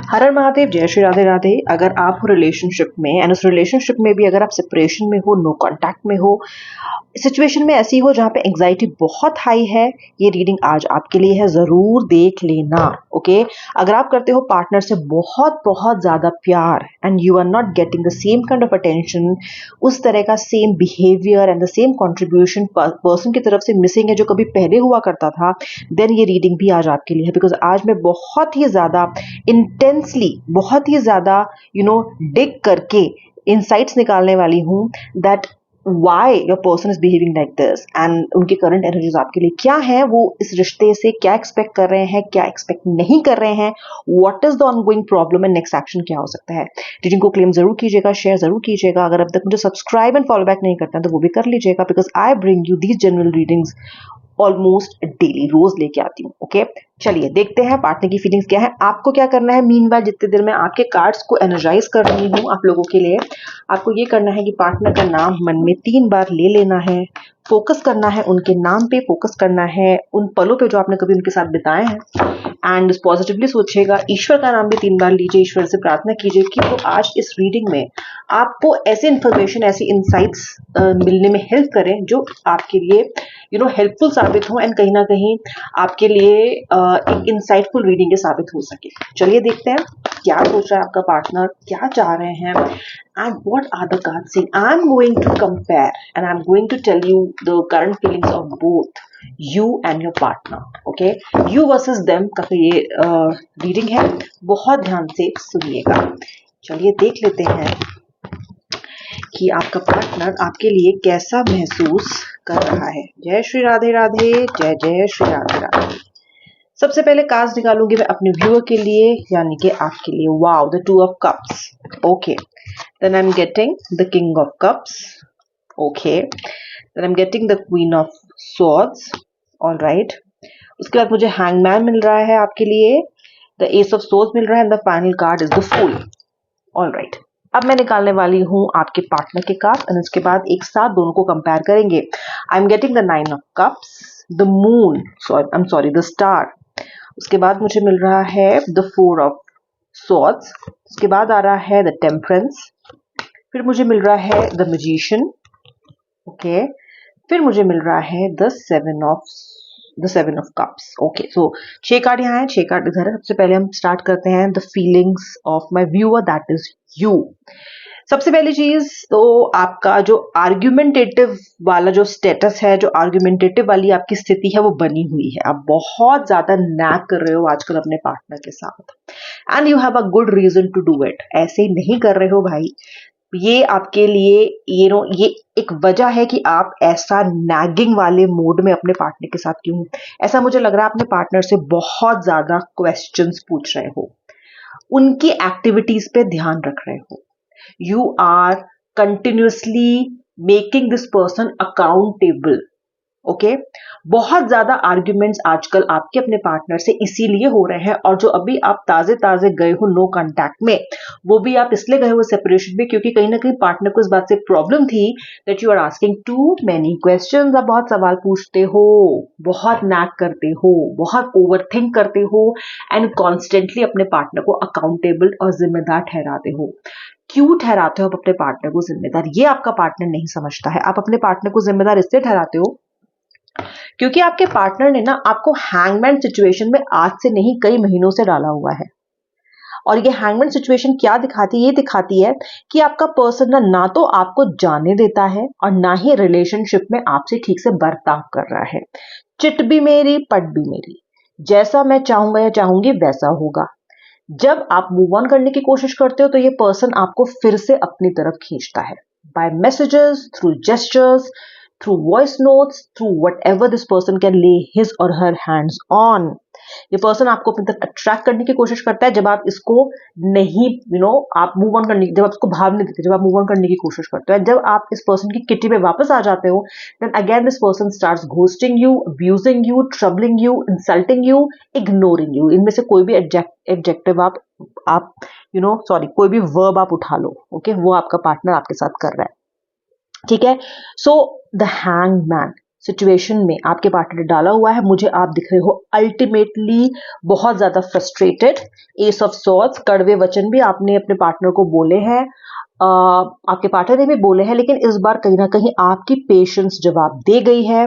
हर हर महादेव, जय श्री राधे राधे। अगर आप हो रिलेशनशिप में एंड उस रिलेशनशिप में भी अगर आप सेपरेशन में हो, नो कांटेक्ट में हो, सिचुएशन में ऐसी हो जहाँ पे एंग्जाइटी बहुत हाई है, ये रीडिंग आज आपके लिए है, जरूर देख लेना। ओके, अगर आप करते हो पार्टनर से बहुत बहुत ज्यादा प्यार and you are not getting the same kind of attention, उस तरह का same behaviour and the same contribution person की तरफ से मिसिंग है जो कभी पहले हुआ करता था, देन ये रीडिंग भी आज आपके लिए है। बिकॉज आज मैं बहुत ही ज्यादा इंटेंसली, बहुत ही ज्यादा डिग करके इनसाइट्स निकालने वाली हूँ that why your person is behaving like this and उनके करंट एनर्जीज आपके लिए क्या है, वो इस रिश्ते से क्या एक्सपेक्ट कर रहे हैं, क्या एक्सपेक्ट नहीं कर रहे हैं, what is the ongoing problem and next action क्या हो सकता है। रीडिंग को क्लेम जरूर कीजिएगा, शेयर जरूर कीजिएगा। अगर अब तक मुझे सब्सक्राइब एंड फॉलो बैक नहीं करते हैं तो वो भी कर लीजिएगा, because I bring you these general readings almost daily, रोज लेके आती हूँ। ओके, चलिए देखते हैं पार्टनर की फीलिंग्स क्या है। आपको क्या करना है, मीनवाइल जितने देर में आपके कार्ड्स को एनर्जाइज कर रही हूँ आप लोगों के लिए, आपको ये करना है कि पार्टनर का नाम मन में 3 बार ले लेना है, फोकस करना है उनके नाम पे, फोकस करना है उन पलों पे जो आपने कभी उनके साथ बिताए हैं एंड पॉजिटिवली सोचिएगा। ईश्वर का नाम भी 3 बार लीजिए, ईश्वर से प्रार्थना कीजिए कि वो आज इस रीडिंग में आपको ऐसी इंफॉर्मेशन, ऐसी इंसाइट्स मिलने में हेल्प करें जो आपके लिए हेल्पफुल साबित हो एंड कहीं ना कहीं आपके लिए एक इंसाइटफुल रीडिंग के साबित हो सके। चलिए देखते हैं क्या सोच रहा है आपका पार्टनर, क्या चाह रहे हैं and what are the cards saying. I'm going to compare and I'm going to tell you the current feelings of both you and your partner. Okay, you versus them का ये रीडिंग है, बहुत ध्यान से सुनिएगा। चलिए देख लेते हैं कि आपका पार्टनर आपके लिए कैसा महसूस कर रहा है। जय श्री राधे राधे, जय जय श्री राधे राधे। सबसे पहले कार्ड्स निकालूंगी मैं अपने व्यूअर के लिए, यानी कि आपके लिए। Wow, the 2 of cups. Okay, then I'm getting the King of Cups. Okay, then I'm getting the Queen of Swords. All right. उसके बाद मुझे Hangman मिल रहा है आपके लिए, the Ace of Swords मिल रहा है, and the final card is the Fool. All right. अब मैं निकालने वाली हूँ आपके पार्टनर के कार्ड और उसके बाद एक साथ दोनों को कंपेयर करेंगे। I'm getting the 9 of Cups, the Moon, the Star. उसके बाद मुझे मिल रहा है the 4 of Swords. उसके बाद आ रहा है the Temperance. फिर मुझे मिल रहा है the Magician. ओके, फिर मुझे मिल रहा है the 7 of Cups. Okay, so 6 card यहाँ है, 6 कार्ड इधर है। सबसे पहले हम स्टार्ट करते हैं the feelings of my viewer, that is you. सबसे पहली चीज तो आपका जो आर्ग्यूमेंटेटिव वाला जो स्टेटस है, जो आर्ग्यूमेंटेटिव वाली आपकी स्थिति है वो बनी हुई है। आप बहुत ज्यादा नैग कर रहे हो आजकल अपने पार्टनर के साथ and you have a good reason to do it. ऐसे ही नहीं कर रहे हो भाई, ये आपके लिए ये एक वजह है कि आप ऐसा नैगिंग वाले मोड में अपने पार्टनर के साथ क्यों। ऐसा मुझे लग रहा है अपने पार्टनर से बहुत ज्यादा क्वेश्चंस पूछ रहे हो, उनकी एक्टिविटीज पे ध्यान रख रहे हो। You are continuously making this person accountable. Okay, बहुत ज्यादा आर्ग्यूमेंट्स आजकल आपके अपने पार्टनर से इसीलिए हो रहे हैं, और जो अभी आप ताजे ताजे गए हो नो कांटेक्ट में, वो भी आप इसलिए गए हो सेपरेशन में क्योंकि कहीं ना कहीं पार्टनर को इस बात से प्रॉब्लम थी that you are asking too many questions. आप बहुत सवाल पूछते हो, बहुत नैक करते हो, बहुत ओवरथिंक करते हो एंड कॉन्स्टेंटली अपने पार्टनर को अकाउंटेबल और जिम्मेदार ठहराते हो। क्यों ठहराते हो आप अपने पार्टनर को जिम्मेदार, ये आपका पार्टनर नहीं समझता है। आप अपने पार्टनर को जिम्मेदार इसलिए ठहराते हो क्योंकि आपके पार्टनर ने ना आपको हैंगमैन सिचुएशन में आज से नहीं कई महीनों से डाला हुआ है। और ये हैंगमैन सिचुएशन क्या दिखाती है, ये दिखाती है कि आपका पर्सन ना तो आपको जाने देता है और ना ही रिलेशनशिप में आपसे ठीक से बर्ताव कर रहा है। चिट भी मेरी पट भी मेरी, जैसा मैं चाहूंगा या चाहूंगी वैसा होगा। जब आप मूव ऑन करने की कोशिश करते हो तो ये पर्सन आपको फिर से अपनी तरफ खींचता है, by messages, through gestures, through voice notes, through whatever this person can lay his or her hands on. ये पर्सन आपको अपनी तरफ अट्रैक्ट करने की कोशिश करता है जब आप इसको नहीं आप मूव ऑन करने, जब आप इसको भाव नहीं देते, जब आप मूव ऑन करने की कोशिश करते हो। जब आप इस पर्सन की किटी पे वापस आ जाते हो, then again this person starts ghosting you, abusing you, troubling you, insulting you, ignoring you. इनमें से कोई भी एडजेक्टिव आप कोई भी वर्ब आप उठा लो। ओके, वो आपका पार्टनर आपके साथ कर रहा है। ठीक है, सो द हैंगमैन, सिचुएशन में आपके पार्टनर ने डाला हुआ है, मुझे आप दिख रहे हो अल्टीमेटली बहुत ज्यादा फ्रस्ट्रेटेड, एस ऑफ सॉर्ड्स, कड़वे वचन भी आपने अपने पार्टनर को बोले हैं, आपके पार्टनर ने भी बोले हैं, लेकिन इस बार कहीं ना कहीं आपकी पेशेंस जवाब दे गई है।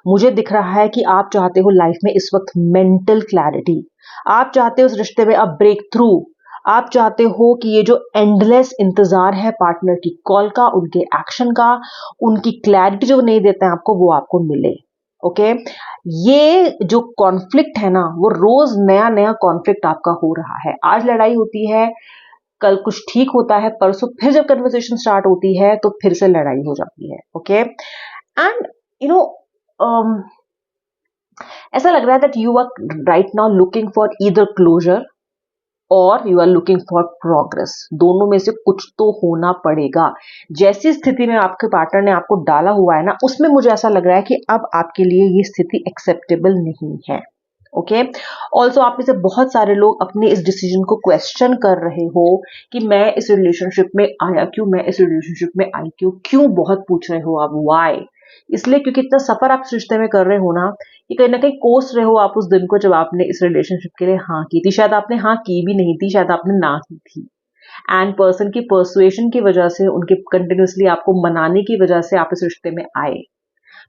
मुझे दिख रहा है कि आप चाहते हो लाइफ में इस वक्त मेंटल क्लैरिटी, आप चाहते हो उस रिश्ते में अब ब्रेक थ्रू, आप चाहते हो कि ये जो एंडलेस इंतजार है पार्टनर की कॉल का, उनके एक्शन का, उनकी क्लैरिटी जो नहीं देते हैं आपको, वो आपको मिले। ओके, ये जो कॉन्फ्लिक्ट है ना, वो रोज नया नया कॉन्फ्लिक्ट आपका हो रहा है। आज लड़ाई होती है, कल कुछ ठीक होता है, परसों फिर जब कन्वर्सेशन स्टार्ट होती है तो फिर से लड़ाई हो जाती है। ओके, एंड यू नो ऐसा लग रहा है that you are right now looking for either closure और you are looking for progress. दोनों में से कुछ तो होना पड़ेगा। जैसी स्थिति में आपके पार्टनर ने आपको डाला हुआ है ना, उसमें मुझे ऐसा लग रहा है कि अब आपके लिए ये स्थिति एक्सेप्टेबल नहीं है। ओके, ऑल्सो आप में से बहुत सारे लोग अपने इस डिसीजन को क्वेश्चन कर रहे हो कि मैं इस रिलेशनशिप में आया क्यों, मैं इस रिलेशनशिप में आई क्यों बहुत पूछ रहे हो आप, वाई। इसलिए क्योंकि इतना सफर आप इस रिश्ते में कर रहे हो ना, कि कहीं ना कहीं कोस रहे हो आप उस दिन को जब आपने इस रिलेशनशिप के लिए हाँ की थी। शायद आपने हाँ की भी नहीं थी, शायद आपने ना की थी, एंड पर्सन की परसुएशन की वजह से, उनके कंटिन्यूसली आपको मनाने की वजह से आप इस रिश्ते में आए।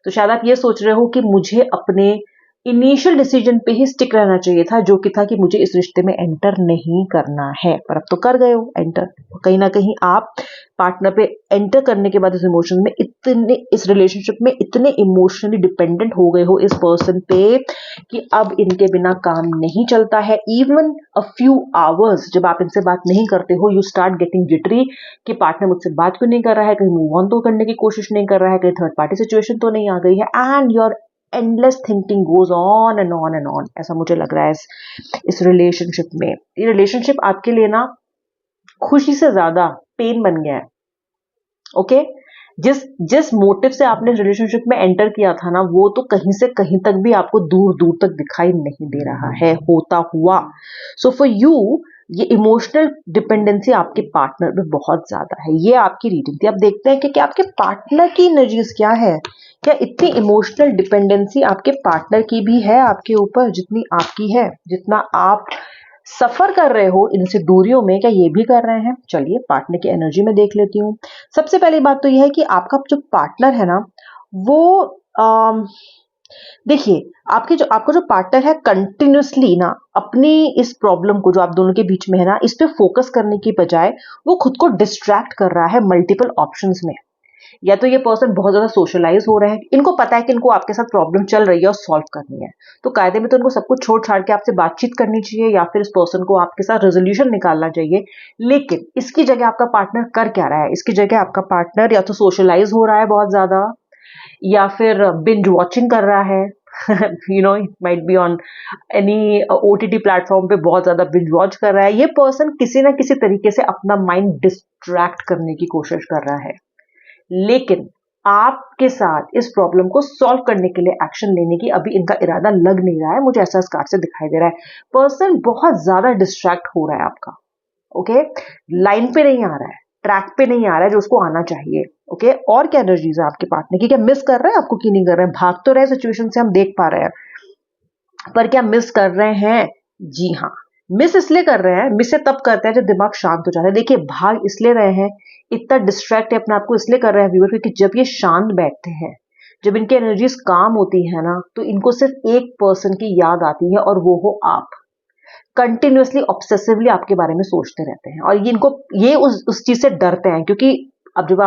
तो शायद आप ये सोच रहे हो कि मुझे अपने इनिशियल डिसीजन पे ही स्टिक रहना चाहिए था, जो कि था कि मुझे इस रिश्ते में एंटर नहीं करना है, पर अब तो कर गए हो एंटर। कहीं ना कहीं आप पार्टनर पे एंटर करने के बाद इस इमोशन में इतने, इस रिलेशनशिप में इतने इमोशनली डिपेंडेंट हो गए हो इस पर्सन पे कि अब इनके बिना काम नहीं चलता है। इवन अ फ्यू आवर्स जब आप इनसे बात नहीं करते हो, यू स्टार्ट गेटिंग जिटरी कि पार्टनर मुझसे बात क्यों नहीं कर रहा है, कहीं मूव ऑन तो करने की कोशिश नहीं कर रहा है, कहीं थर्ड पार्टी सिचुएशन तो नहीं आ गई है, and your endless thinking goes on and on and on. ऐसा मुझे लग रहा है इस रिलेशनशिप में। ये रिलेशनशिप आपके लिए ना खुशी से ज्यादा पेन बन गया है। ओके, जिस जिस मोटिव से आपने इस रिलेशनशिप में एंटर किया था ना, वो तो कहीं से कहीं तक भी आपको दूर दूर तक दिखाई नहीं दे रहा है होता हुआ। सो फॉर यू ये इमोशनल डिपेंडेंसी आपके पार्टनर पे बहुत ज्यादा है। ये आपकी रीडिंग थी। अब देखते हैं कि आपके पार्टनर की एनर्जीज क्या है। क्या इतनी इमोशनल डिपेंडेंसी आपके पार्टनर की भी है आपके ऊपर जितनी आपकी है, जितना आप सफर कर रहे हो इनसे दूरियों में, क्या ये भी कर रहे हैं? चलिए पार्टनर की एनर्जी में देख लेती हूँ। सबसे पहली बात तो यह है कि आपका जो पार्टनर है ना, वो देखिए, आपका जो पार्टनर है कंटिन्यूसली ना अपनी इस प्रॉब्लम को जो आप दोनों के बीच में है ना, इस पे फोकस करने की बजाय वो खुद को डिस्ट्रैक्ट कर रहा है मल्टीपल ऑप्शंस में। या तो ये पर्सन बहुत ज्यादा सोशलाइज हो रहे हैं, इनको पता है कि इनको आपके साथ प्रॉब्लम चल रही है और सॉल्व करनी है, तो कायदे में तो इनको सब कुछ छोड़ छाड़ के आपसे बातचीत करनी चाहिए या फिर इस पर्सन को आपके साथ रेजोल्यूशन निकालना चाहिए। लेकिन इसकी जगह आपका पार्टनर कर क्या रहा है? इसकी जगह आपका पार्टनर या तो सोशलाइज हो रहा है बहुत ज्यादा, या फिर बिंज वॉचिंग कर रहा है। You know, it might be on any OTT platform पे बहुत ज्यादा बिंज वॉच कर रहा है। ये पर्सन किसी ना किसी तरीके से अपना माइंड डिस्ट्रैक्ट करने की कोशिश कर रहा है, लेकिन आपके साथ इस प्रॉब्लम को सॉल्व करने के लिए एक्शन लेने की अभी इनका इरादा लग नहीं रहा है। मुझे ऐसा इस कार्ड से दिखाई दे रहा है। पर्सन बहुत ज्यादा डिस्ट्रैक्ट हो रहा है आपका। ओके, लाइन पे नहीं आ रहा है, ट्रैक पे नहीं आ रहा है जो उसको आना चाहिए। ओके, और क्या एनर्जीज है आपके पार्टनर की? क्या मिस कर रहे हैं आपको कि नहीं कर रहे हैं? भाग तो रहे सिचुएशन से, हम देख पा रहे हैं, पर क्या मिस कर रहे हैं? जी हाँ, मिस इसलिए कर रहे हैं। मिस से तब करते हैं जब दिमाग शांत हो जाता है। देखिए, भाग इसलिए रहे हैं, इतना डिस्ट्रैक्ट है अपने आप को इसलिए कर रहे हैं व्यूअर, क्योंकि जब ये शांत बैठते हैं, जब इनकी एनर्जीज काम होती है ना, तो इनको सिर्फ एक पर्सन की याद आती है और वो हो आप। कंटिन्यूअसली ऑब्सेसिवली आपके बारे में सोचते रहते हैं और ये उस चीज से डरते हैं, क्योंकि अब जब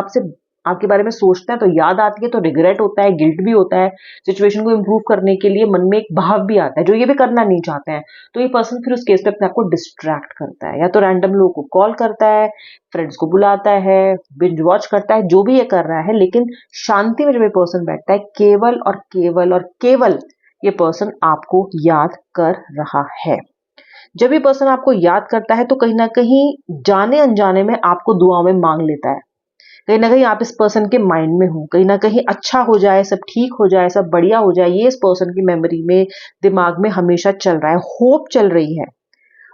आपके बारे में सोचते हैं तो याद आती है, तो रिग्रेट होता है, गिल्ट भी होता है, सिचुएशन को इम्प्रूव करने के लिए मन में एक भाव भी आता है जो ये भी करना नहीं चाहते हैं। तो ये पर्सन फिर उस केस पे अपने आप को डिस्ट्रैक्ट करता है, या तो रैंडम लोगों को कॉल करता है, फ्रेंड्स को बुलाता है, बिंज वॉच करता है, जो भी ये कर रहा है। लेकिन शांति में जब ये पर्सन बैठता है, केवल और केवल और केवल ये पर्सन आपको याद कर रहा है। जब ये पर्सन आपको याद करता है तो कहीं ना कहीं जाने अनजाने में आपको दुआओं में मांग लेता है। कहीं ना कहीं आप इस पर्सन के माइंड में हो, कहीं ना कहीं अच्छा हो जाए, सब ठीक हो जाए, सब बढ़िया हो जाए, ये इस पर्सन की मेमोरी में, दिमाग में हमेशा चल रहा है, होप चल रही है।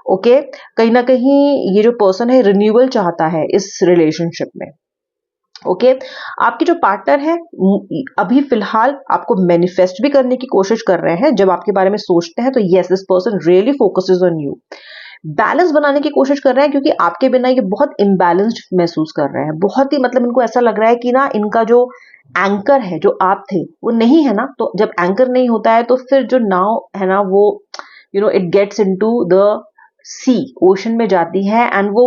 ओके, कहीं ना कहीं ये जो पर्सन है रिन्यूअल चाहता है इस रिलेशनशिप में। ओके आपके जो पार्टनर है अभी फिलहाल आपको मैनिफेस्ट भी करने की कोशिश कर रहे हैं। जब आपके बारे में सोचते हैं तो yes this person really focuses on you. Balance बनाने की कोशिश कर रहे हैं क्योंकि आपके बिना ये बहुत इम्बैलेंस्ड महसूस कर रहे हैं। बहुत ही मतलब इनको ऐसा लग रहा है कि ना इनका जो एंकर है जो आप थे वो नहीं है ना, तो जब एंकर नहीं होता है तो फिर जो नाव है ना वो it gets into the sea ocean में जाती है एंड वो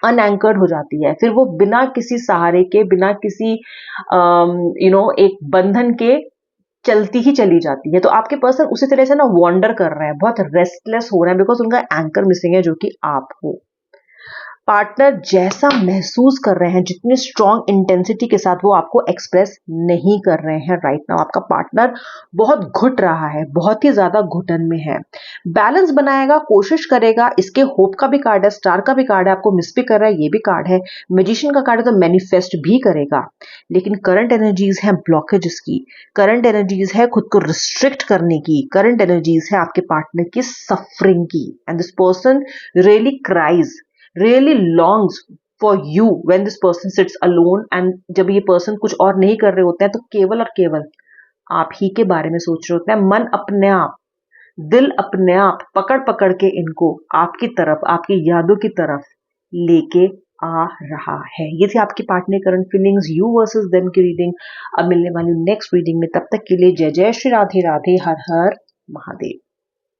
अनएंकर्ड हो जाती है। फिर वो बिना किसी सहारे के बिना किसी एक बंधन के चलती ही चली जाती है। तो आपके पर्सन उसी तरह से ना वॉन्डर कर रहे हैं, बहुत रेस्टलेस हो रहे हैं बिकॉज उनका एंकर मिसिंग है जो कि आप हो। पार्टनर जैसा महसूस कर रहे हैं जितनी स्ट्रॉन्ग इंटेंसिटी के साथ वो आपको एक्सप्रेस नहीं कर रहे हैं राइट नाउ। आपका पार्टनर बहुत घुट रहा है, बहुत ही ज्यादा घुटन में है। बैलेंस बनाएगा, कोशिश करेगा। इसके होप का भी कार्ड है, स्टार का भी कार्ड है, आपको मिस भी कर रहा है, ये भी कार्ड है। मैजिशियन का कार्ड है तो मैनिफेस्ट भी करेगा। लेकिन करंट एनर्जीज है ब्लॉकेजेस की, करंट एनर्जीज है खुद को रिस्ट्रिक्ट करने की, करंट एनर्जीज है आपके पार्टनर की सफरिंग की। And this person really cries, really longs for you when this person sits alone। and जब ये person कुछ और नहीं कर रहे होते हैं तो केवल और केवल आप ही के बारे में सोच रहे होते हैं। मन अपने आप, दिल अपने आप पकड़ पकड़ के इनको आपकी तरफ, आपकी यादों की तरफ लेके आ रहा है। ये थी आपकी partner current feelings, you versus them की रीडिंग। अब मिलने वाली नेक्स्ट रीडिंग में, तब तक के लिए जय जय श्री राधे राधे, हर हर महादेव।